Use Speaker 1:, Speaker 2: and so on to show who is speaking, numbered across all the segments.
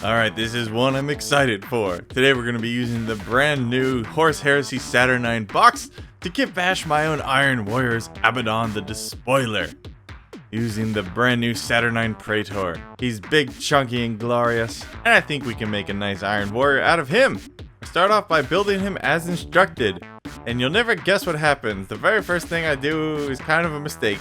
Speaker 1: Alright, this is one I'm excited for. Today we're going to be using the brand new Horse Heresy Saturnine box to kitbash my own Iron Warriors Abaddon the Despoiler. Using the brand new Saturnine Praetor. He's big, chunky, and glorious, and I think we can make a nice Iron Warrior out of him. I start off by building him as instructed, and you'll never guess what happens. The very first thing I do is kind of a mistake.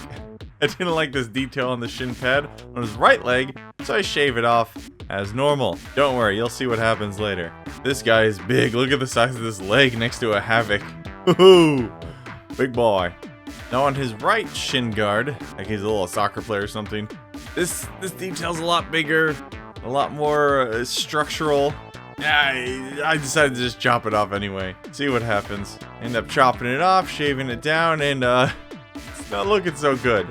Speaker 1: I didn't like this detail on the shin pad on his right leg, so I shave it off as normal. Don't worry, you'll see what happens later. This guy is big. Look at the size of this leg next to a Havoc. Woohoo! Big boy. Now on his right shin guard, like he's a little soccer player or something, this detail's a lot bigger, a lot more structural. I decided to just chop it off anyway. See what happens. End up chopping it off, shaving it down, and it's not looking so good.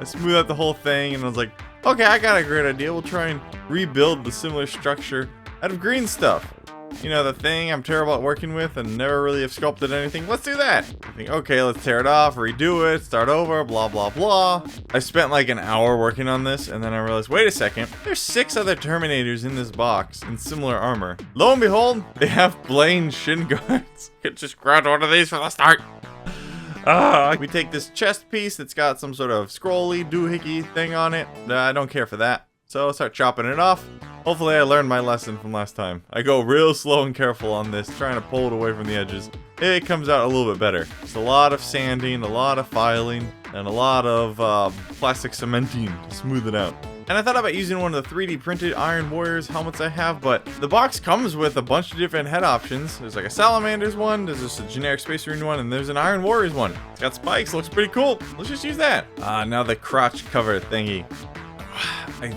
Speaker 1: I smoothed out the whole thing and I was like, okay, I got a great idea. We'll try and rebuild the similar structure out of green stuff. You know, the thing I'm terrible at working with and never really have sculpted anything. Let's do that. I think, okay, let's tear it off, redo it, start over, blah, blah, blah. I spent like an hour working on this and then I realized, wait a second, there's 6 other Terminators in this box in similar armor. Lo and behold, they have plain shin guards. Could just grab one of these for the start. We take this chest piece that's got some sort of scrolly, doohickey thing on it. I don't care for that. So I'll start chopping it off. Hopefully I learned my lesson from last time. I go real slow and careful on this, trying to pull it away from the edges. It comes out a little bit better. It's a lot of sanding, a lot of filing, and a lot of plastic cementing to smooth it out. And I thought about using one of the 3D printed Iron Warriors helmets I have, but the box comes with a bunch of different head options. There's like a Salamander's one, there's just a generic Space Marine one, and there's an Iron Warriors one. It's got spikes, looks pretty cool. Let's just use that. Now the crotch cover thingy.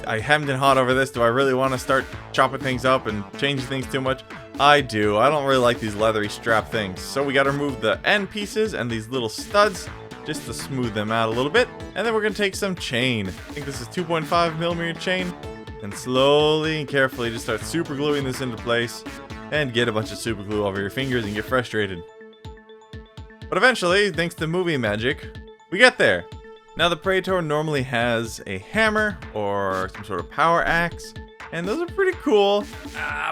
Speaker 1: I hemmed and hawed over this. Do I really want to start chopping things up and changing things too much? I do. I don't really like these leathery strap things. So we got to remove the end pieces and these little studs just to smooth them out a little bit. And then we're going to take some chain. I think this is 2.5mm chain. And slowly and carefully just start super gluing this into place. And get a bunch of super glue over your fingers and get frustrated. But eventually, thanks to movie magic, we get there. Now the Praetor normally has a hammer or some sort of power axe. And those are pretty cool.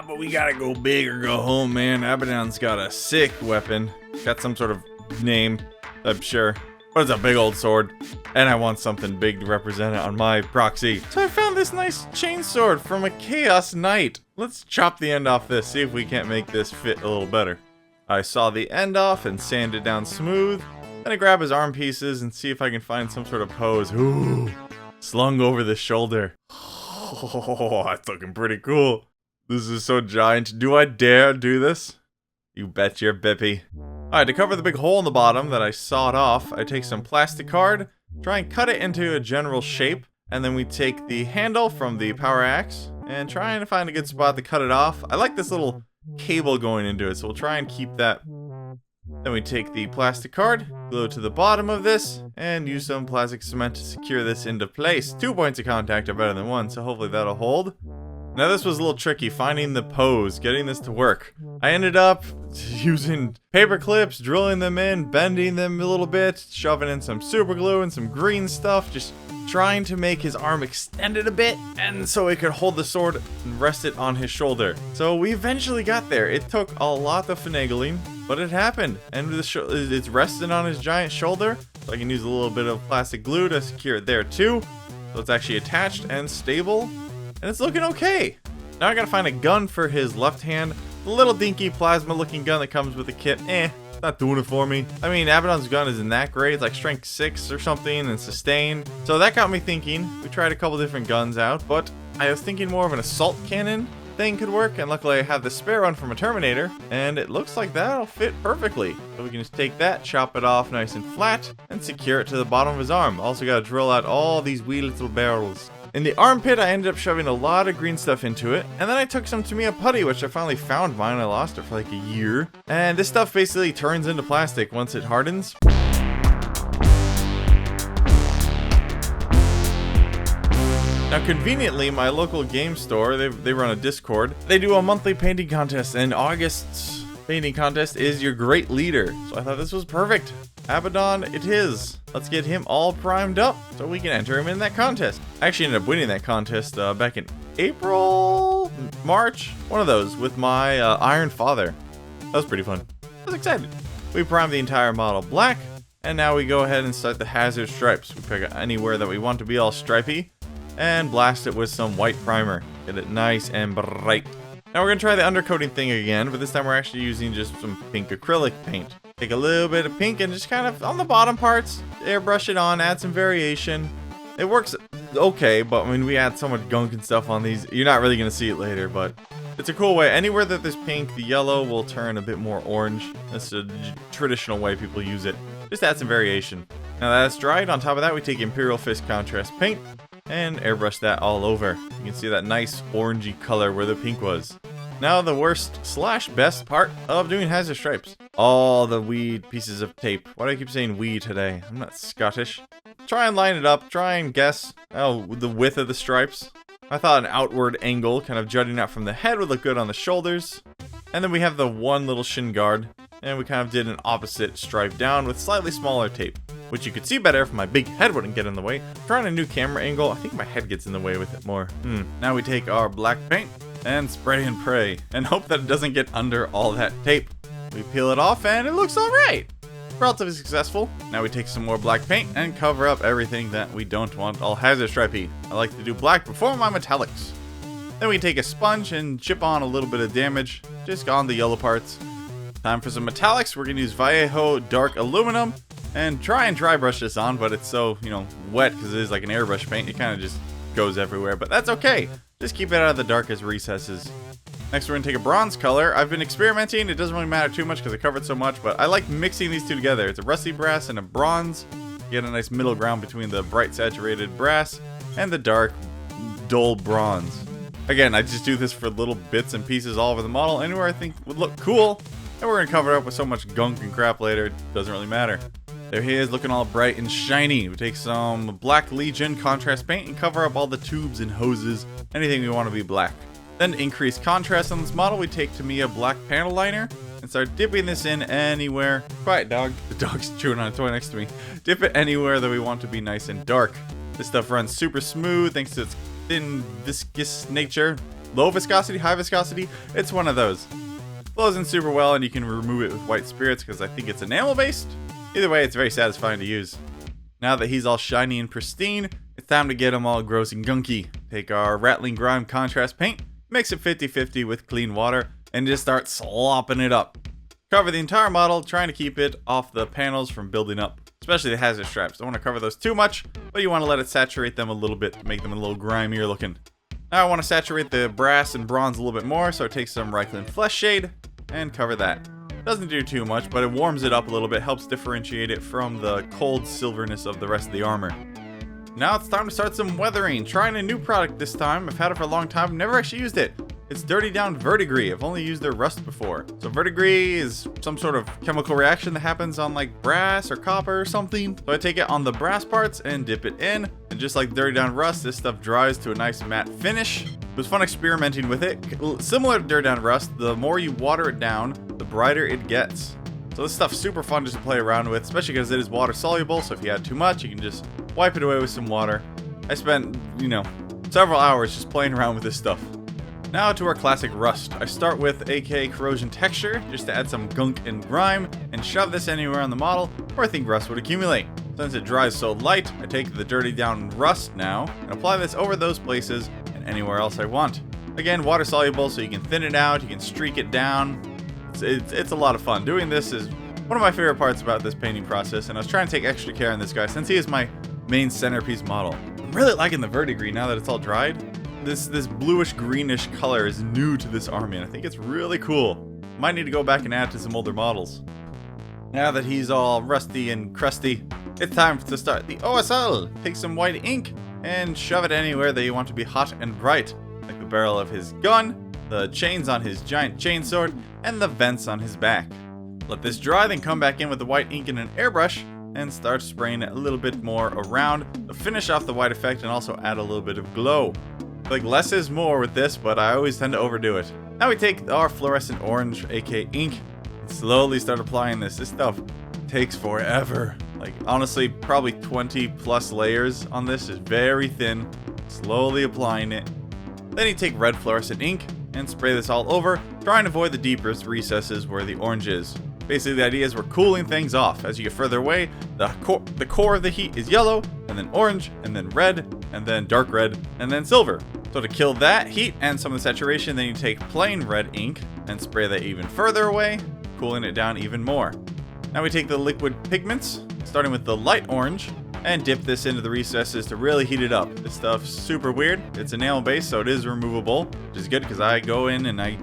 Speaker 1: But we gotta go big or go home, man. Abaddon's got a sick weapon. Got some sort of name, I'm sure. But it's a big old sword, and I want something big to represent it on my proxy. So I found this nice chainsword from a Chaos Knight. Let's chop the end off this, see if we can't make this fit a little better. I saw the end off and sand it down smooth. Then I grab his arm pieces and see if I can find some sort of pose. Ooh, slung over the shoulder. Oh, that's looking pretty cool. This is so giant. Do I dare do this? You bet your bippy. Alright, to cover the big hole in the bottom that I sawed off, I take some plastic card, try and cut it into a general shape, and then we take the handle from the power axe, and try and find a good spot to cut it off. I like this little cable going into it, so we'll try and keep that. Then we take the plastic card, glue it to the bottom of this, and use some plastic cement to secure this into place. 2 points of contact are better than 1, so hopefully that'll hold. Now this was a little tricky, finding the pose, getting this to work. I ended up using paper clips, drilling them in, bending them a little bit, shoving in some super glue and some green stuff, just trying to make his arm extended a bit, and so he could hold the sword and rest it on his shoulder. So we eventually got there. It took a lot of finagling, but it happened. And it's resting on his giant shoulder, so I can use a little bit of plastic glue to secure it there too. So it's actually attached and stable. And it's looking okay. Now I gotta find a gun for his left hand. The little dinky plasma looking gun that comes with the kit. It's not doing it for me. I mean, Abaddon's gun isn't that great. It's like strength 6 or something and sustain. So that got me thinking. We tried a couple different guns out, but I was thinking more of an assault cannon thing could work. And luckily I have the spare one from a Terminator. And it looks like that'll fit perfectly. So we can just take that, chop it off nice and flat, and secure it to the bottom of his arm. Also gotta drill out all these wee little barrels. In the armpit, I ended up shoving a lot of green stuff into it, and then I took some Tamiya putty, which I finally found mine. I lost it for like a year. And this stuff basically turns into plastic once it hardens. Now conveniently, my local game store, they run a Discord. They do a monthly painting contest, and August's painting contest is your great leader. So I thought this was perfect. Abaddon it is. Let's get him all primed up so we can enter him in that contest. I actually ended up winning that contest back in March, one of those with my Iron Father. That was pretty fun. I was excited. We primed the entire model black, and now we go ahead and start the hazard stripes. We pick anywhere that we want to be all stripy, and blast it with some white primer. Get it nice and bright. Now we're going to try the undercoating thing again, but this time we're actually using just some pink acrylic paint. Take a little bit of pink and just kind of on the bottom parts, airbrush it on, add some variation. It works okay, but when we add so much gunk and stuff on these, you're not really going to see it later, but it's a cool way. Anywhere that there's pink, the yellow will turn a bit more orange. That's a traditional way people use it. Just add some variation. Now that's dried. On top of that, we take Imperial Fist contrast paint and airbrush that all over. You can see that nice orangey color where the pink was. Now the worst / best part of doing hazard stripes. All the weed pieces of tape. Why do I keep saying we today? I'm not Scottish. Try and line it up. Try and guess the width of the stripes. I thought an outward angle, kind of jutting out from the head, would look good on the shoulders. And then we have the one little shin guard. And we kind of did an opposite stripe down with slightly smaller tape, which you could see better if my big head wouldn't get in the way. Trying a new camera angle, I think my head gets in the way with it more. Now we take our black paint and spray and pray, and hope that it doesn't get under all that tape. We peel it off and it looks alright. Relatively successful. Now we take some more black paint and cover up everything that we don't want all hazard stripey. I like to do black before my metallics. Then we take a sponge and chip on a little bit of damage, just on the yellow parts. Time for some metallics. We're going to use Vallejo Dark Aluminum and try and dry brush this on, but it's so, wet because it is like an airbrush paint. It kind of just goes everywhere, but that's okay. Just keep it out of the darkest recesses. Next, we're going to take a bronze color. I've been experimenting. It doesn't really matter too much because I covered so much, but I like mixing these two together. It's a rusty brass and a bronze. You get a nice middle ground between the bright saturated brass and the dark, dull bronze. Again, I just do this for little bits and pieces all over the model, anywhere I think would look cool. And we're going to cover it up with so much gunk and crap later, it doesn't really matter. There he is, looking all bright and shiny. We take some Black Legion contrast paint and cover up all the tubes and hoses, anything we want to be black. Then to increase contrast on this model, we take Tamiya black panel liner and start dipping this in anywhere. Quiet dog. The dog's chewing on a toy next to me. Dip it anywhere that we want to be nice and dark. This stuff runs super smooth thanks to its thin, viscous nature. Low viscosity, high viscosity, it's one of those. Flows in super well, and you can remove it with white spirits because I think it's enamel based. Either way, it's very satisfying to use. Now that he's all shiny and pristine, it's time to get him all gross and gunky. Take our Rattling Grime contrast paint, mix it 50-50 with clean water, and just start slopping it up. Cover the entire model, trying to keep it off the panels from building up, especially the hazard straps. Don't want to cover those too much, but you want to let it saturate them a little bit to make them a little grimier looking. Now I want to saturate the brass and bronze a little bit more, so I take some Reichland Flesh Shade and cover that. Doesn't do too much, but it warms it up a little bit, helps differentiate it from the cold silverness of the rest of the armor. Now it's time to start some weathering. Trying a new product this time. I've had it for a long time, never actually used it. It's Dirty Down Verdigris. I've only used their rust before. So verdigris is some sort of chemical reaction that happens on like brass or copper or something. So I take it on the brass parts and dip it in. And just like Dirty Down Rust, this stuff dries to a nice matte finish. It was fun experimenting with it. Similar to Dirty Down Rust, the more you water it down, the brighter it gets. So this stuff's super fun just to play around with, especially because it is water soluble. So if you add too much, you can just wipe it away with some water. I spent, several hours just playing around with this stuff. Now to our classic rust. I start with AK Corrosion Texture, just to add some gunk and grime, and shove this anywhere on the model where I think rust would accumulate. Since it dries so light, I take the Dirty Down Rust now, and apply this over those places and anywhere else I want. Again, water soluble, so you can thin it out, you can streak it down. It's a lot of fun. Doing this is one of my favorite parts about this painting process, and I was trying to take extra care on this guy since he is my main centerpiece model. I'm really liking the verdigris now that it's all dried. This bluish greenish color is new to this army, and I think it's really cool. Might need to go back and add to some older models. Now that he's all rusty and crusty, it's time to start the OSL. Take some white ink and shove it anywhere that you want to be hot and bright, like the barrel of his gun, the chains on his giant chainsword, and the vents on his back. Let this dry, then come back in with the white ink and an airbrush and start spraying a little bit more around to finish off the white effect and also add a little bit of glow. Like less is more with this, but I always tend to overdo it. Now we take our fluorescent orange, aka ink, and slowly start applying this. This stuff takes forever. Like honestly, probably 20 plus layers on this is very thin. Slowly applying it. Then you take red fluorescent ink and spray this all over, trying to avoid the deepest recesses where the orange is. Basically, the idea is we're cooling things off. As you get further away, the core of the heat is yellow, and then orange, and then red, and then dark red, and then silver. So to kill that heat and some of the saturation, then you take plain red ink and spray that even further away, cooling it down even more. Now we take the liquid pigments, starting with the light orange, and dip this into the recesses to really heat it up. This stuff's super weird. It's a nail base, so it is removable, which is good because I go in and I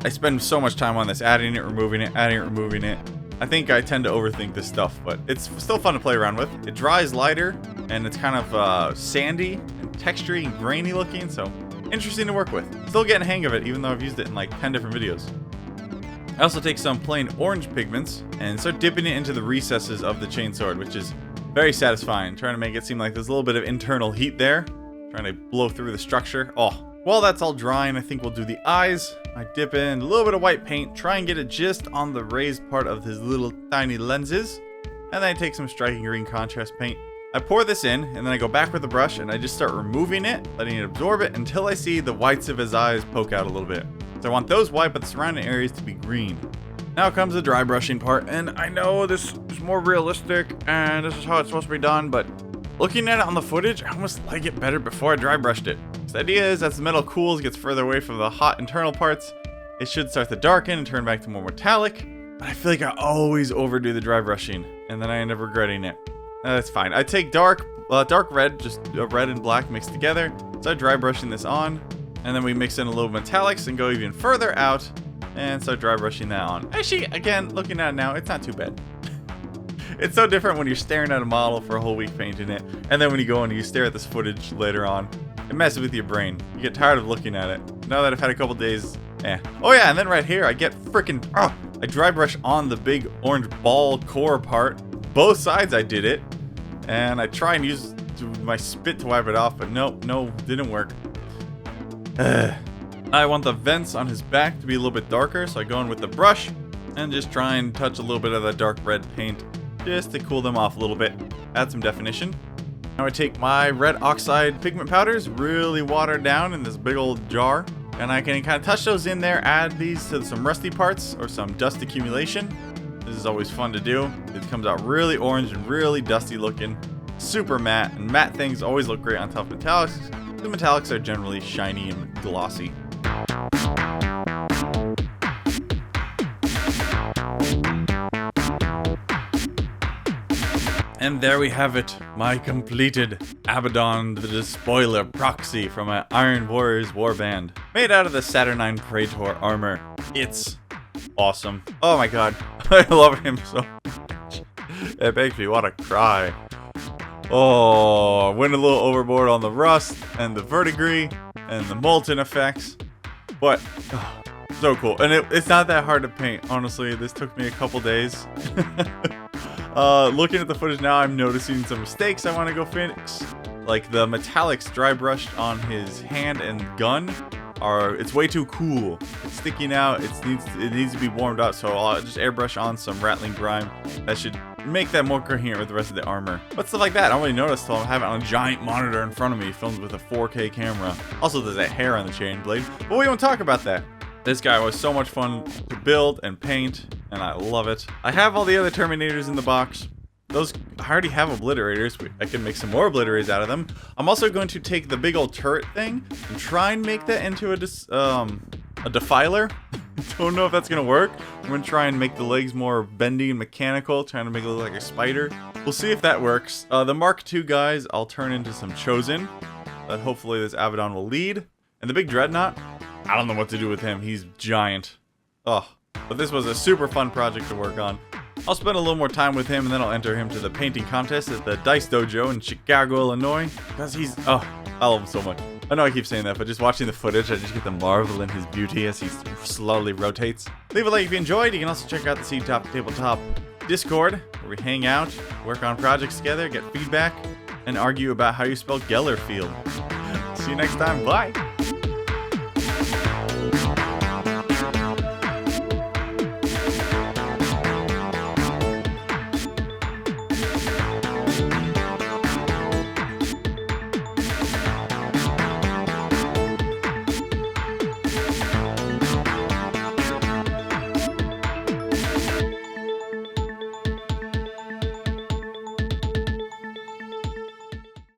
Speaker 1: spend so much time on this, adding it, removing it, adding it, removing it. I think I tend to overthink this stuff, but it's still fun to play around with. It dries lighter, and it's kind of sandy and textury and grainy looking, so interesting to work with. Still getting a hang of it, even though I've used it in like 10 different videos. I also take some plain orange pigments and start dipping it into the recesses of the chainsword, which is very satisfying. Trying to make it seem like there's a little bit of internal heat there, trying to blow through the structure. Oh, while that's all drying, I think we'll do the eyes. I dip in a little bit of white paint, try and get it just on the raised part of his little tiny lenses, and then I take some striking green contrast paint. I pour this in, and then I go back with the brush, and I just start removing it, letting it absorb it until I see the whites of his eyes poke out a little bit. So I want those white, but the surrounding areas to be green. Now comes the dry brushing part, and I know this is more realistic, and this is how it's supposed to be done, but looking at it on the footage, I almost like it better before I dry brushed it. So the idea is as the metal cools, gets further away from the hot internal parts, it should start to darken and turn back to more metallic, but I feel like I always overdo the dry brushing, and then I end up regretting it. That's fine. I take dark red, just red and black mixed together, start dry brushing this on, and then we mix in a little metallics and go even further out, and start dry brushing that on. Actually, again, looking at it now, it's not too bad. It's so different when you're staring at a model for a whole week painting it, and then when you go and you stare at this footage later on, it messes with your brain. You get tired of looking at it. Now that I've had a couple days, Oh yeah, and then right here, I get freaking, I dry brush on the big orange ball core part. Both sides I did it, and I try and use my spit to wipe it off, but no, didn't work. I want the vents on his back to be a little bit darker, so I go in with the brush and just try and touch a little bit of that dark red paint just to cool them off a little bit, add some definition. Now I take my red oxide pigment powders, really watered down in this big old jar, and I can kind of touch those in there, add these to some rusty parts or some dust accumulation. This is always fun to do. It comes out really orange and really dusty looking, super matte, and matte things always look great on top of metallics. The metallics are generally shiny and glossy. And there we have it, my completed Abaddon the Despoiler proxy from my Iron Warriors warband, made out of the Saturnine Praetor armor. It's awesome. Oh my god, I love him so much. It makes me want to cry. Oh, went a little overboard on the rust and the verdigris and the molten effects, but so cool. And it's not that hard to paint, honestly. This took me a couple days. Looking at the footage now, I'm noticing some mistakes I want to go fix. Like the metallics dry brushed on his hand and gun it's way too cool. It's sticking out. It needs to be warmed up. So I'll just airbrush on some rattling grime. That should make that more coherent with the rest of the armor. But stuff like that, I don't really notice till I have it on a giant monitor in front of me, filmed with a 4K camera. Also, there's that hair on the chain blade, but we won't talk about that. This guy was so much fun to build and paint, and I love it. I have all the other Terminators in the box. Those, I already have obliterators. I can make some more obliterators out of them. I'm also going to take the big old turret thing and try and make that into a defiler. Don't know if that's gonna work. I'm gonna try and make the legs more bendy and mechanical, trying to make it look like a spider. We'll see if that works. The Mark II guys, I'll turn into some Chosen that hopefully this Abaddon will lead. And the big Dreadnought, I don't know what to do with him. He's giant. But this was a super fun project to work on. I'll spend a little more time with him, and then I'll enter him to the painting contest at the Dice Dojo in Chicago, Illinois. Because he's, I love him so much. I know I keep saying that, but just watching the footage, I just get to marvel in his beauty as he slowly rotates. Leave a like if you enjoyed. You can also check out the C Top Tabletop Discord, where we hang out, work on projects together, get feedback, and argue about how you spell Gellerfield. See you next time. Bye!